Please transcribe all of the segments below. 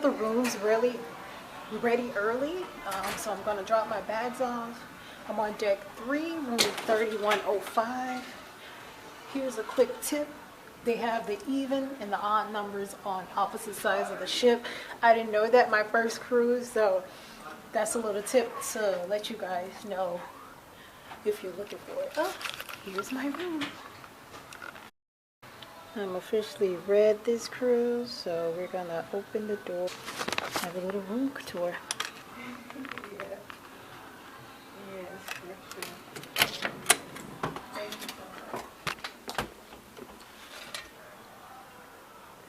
get the rooms really ready early, so I'm gonna drop my bags off. I'm on deck 3, room 3105. Here's a quick tip. They have the even and the odd numbers on opposite sides of the ship. I didn't know that my first cruise, so that's a little tip to let you guys know if you're looking for it. Oh, here's my room. I'm officially read this cruise, so we're gonna open the door. Have a little room tour.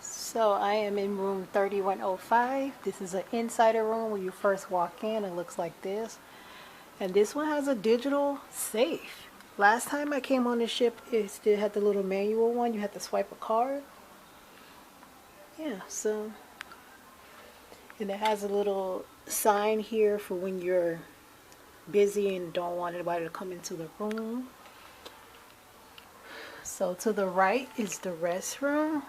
So I am in room 3105. This is an insider room. When you first walk in, it looks like this. And this one has a digital safe. Last time I came on the ship, it still had the little manual one. You had to swipe a card. Yeah, so. And it has a little sign here for when you're busy and don't want anybody to come into the room. So to the right is the restroom.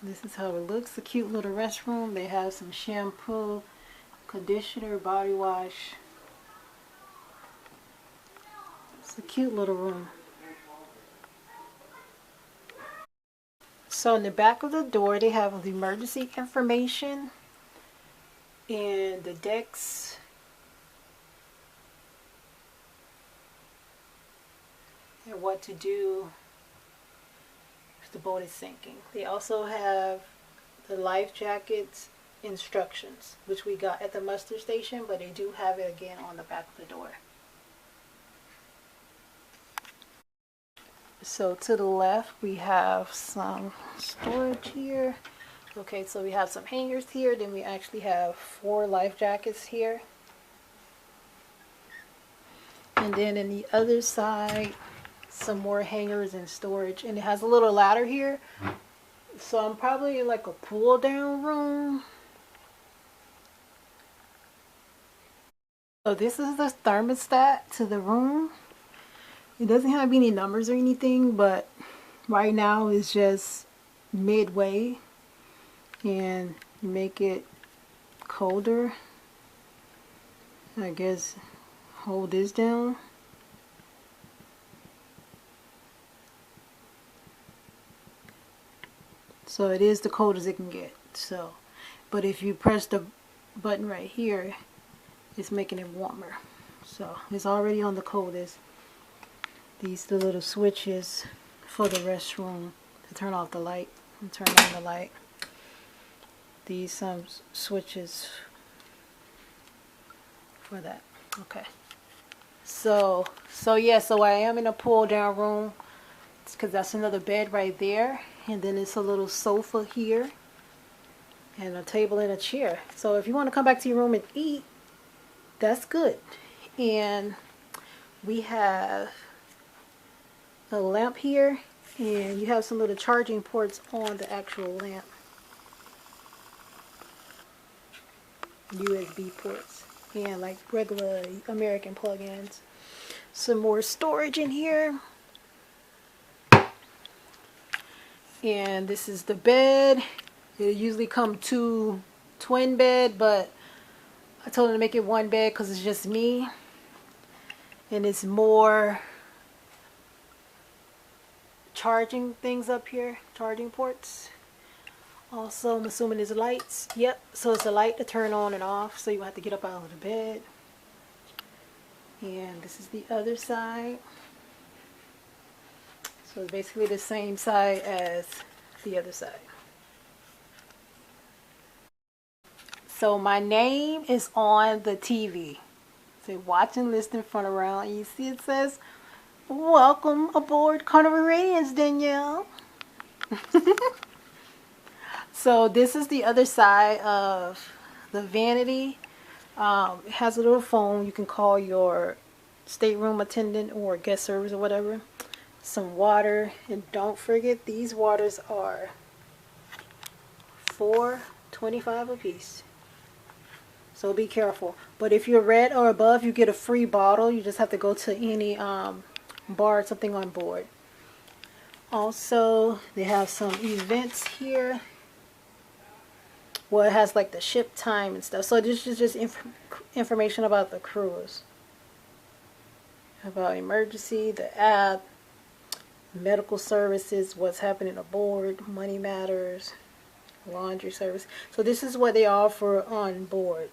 This is how it looks, a cute little restroom. They have some shampoo, conditioner, body wash. It's a cute little room. So in the back of the door, they have the emergency information and the decks. And what to do if the boat is sinking. They also have the life jackets instructions, which we got at the muster station, but they do have it again on the back of the door. So to the left we have some storage here. Okay, so we have some hangers here. Then we actually have 4 life jackets here. And then in the other side, some more hangers and storage. And it has a little ladder here. So I'm probably in like a pull down room. So this is the thermostat to the room. It doesn't have any numbers or anything, but right now it's just midway, and you make it colder. I guess hold this down. So it is the coldest it can get. So, but if you press the button right here, it's making it warmer. So it's already on the coldest. These are the little switches for the restroom to turn off the light and turn on the light. These some switches for that. Okay. So yeah, so I am in a pull down room because that's another bed right there, and then it's a little sofa here and a table and a chair. So if you want to come back to your room and eat, that's good. And we have a lamp here, and you have some little charging ports on the actual lamp. USB ports and like regular American plug-ins. Some more storage in here. And this is the bed. It usually come 2 twin bed, but I told them to make it 1 bed because it's just me. And it's more charging things up here, charging ports. Also, I'm assuming there's lights. Yep, so it's a light to turn on and off, so you have to get up out of the bed. And this is the other side. So it's basically the same side as the other side. So my name is on the TV. So watch and listen front around. You see it says, "Welcome aboard Carnival Radiance, Danielle." So this is the other side of the vanity. It has a little phone. You can call your stateroom attendant or guest service or whatever. Some water, and don't forget these waters are $4.25 a piece. So be careful. But if you're red or above, you get a free bottle. You just have to go to any bar or something on board. Also, they have some events here. Well, it has like the ship time and stuff. So this is just information about the cruise. About emergency, the app, medical services, what's happening aboard, money matters, laundry service. So this is what they offer on board.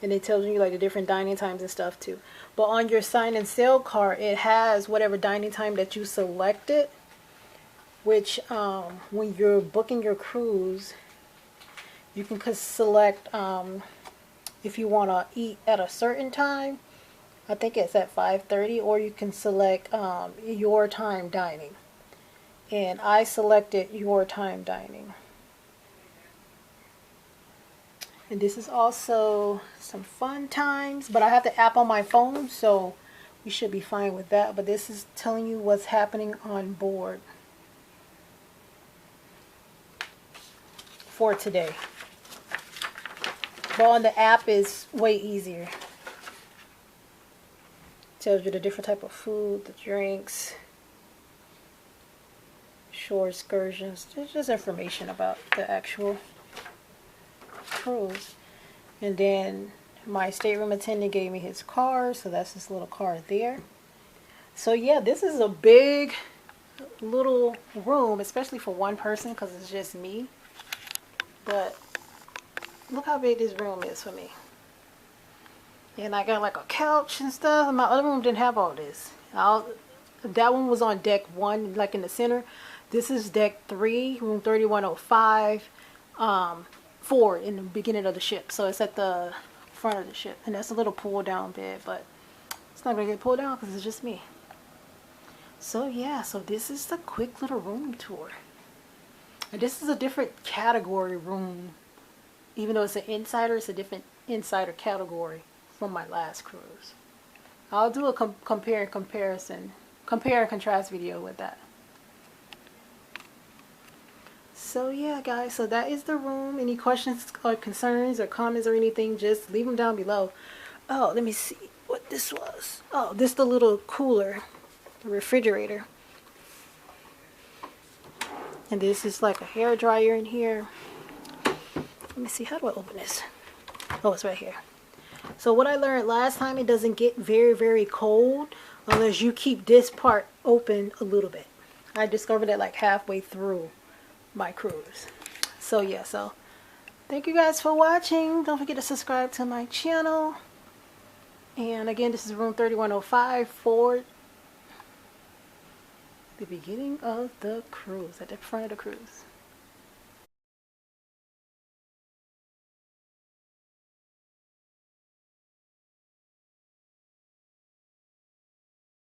And it tells you like the different dining times and stuff too. But on your sign and sale card, it has whatever dining time that you selected. Which when you're booking your cruise, you can select if you want to eat at a certain time. I think it's at 5:30, or you can select your time dining. And I selected your time dining. And this is also some fun times, but I have the app on my phone, so we should be fine with that. But this is telling you what's happening on board for today. But on the app is way easier. Tells you the different type of food, the drinks, shore excursions. There's just information about the actual cruise. And then my stateroom attendant gave me his card, so that's this little card there. So yeah, this is a big little room, especially for one person because it's just me. But look how big this room is for me. And I got like a couch and stuff. My other room didn't have all this. That one was on deck 1, like in the center. This is deck 3, room 3105, 4 in the beginning of the ship. So it's at the front of the ship. And that's a little pull down bed, but it's not going to get pulled down because it's just me. So yeah, so this is the quick little room tour. And this is a different category room. Even though it's an insider, it's a different insider category from my last cruise. I'll do a compare and contrast video with that. So yeah guys, so that is the room. Any questions or concerns or comments or anything, just leave them down below. Oh, let me see what this was. Oh, this is the little cooler, the refrigerator. And this is like a hair dryer in here. Let me see, how do I open this? Oh, it's right here. So what I learned last time, it doesn't get very, very cold unless you keep this part open a little bit. I discovered it like halfway through my cruise. So yeah, so thank you guys for watching. Don't forget to subscribe to my channel. And again, this is room 3105 for the beginning of the cruise, at the front of the cruise.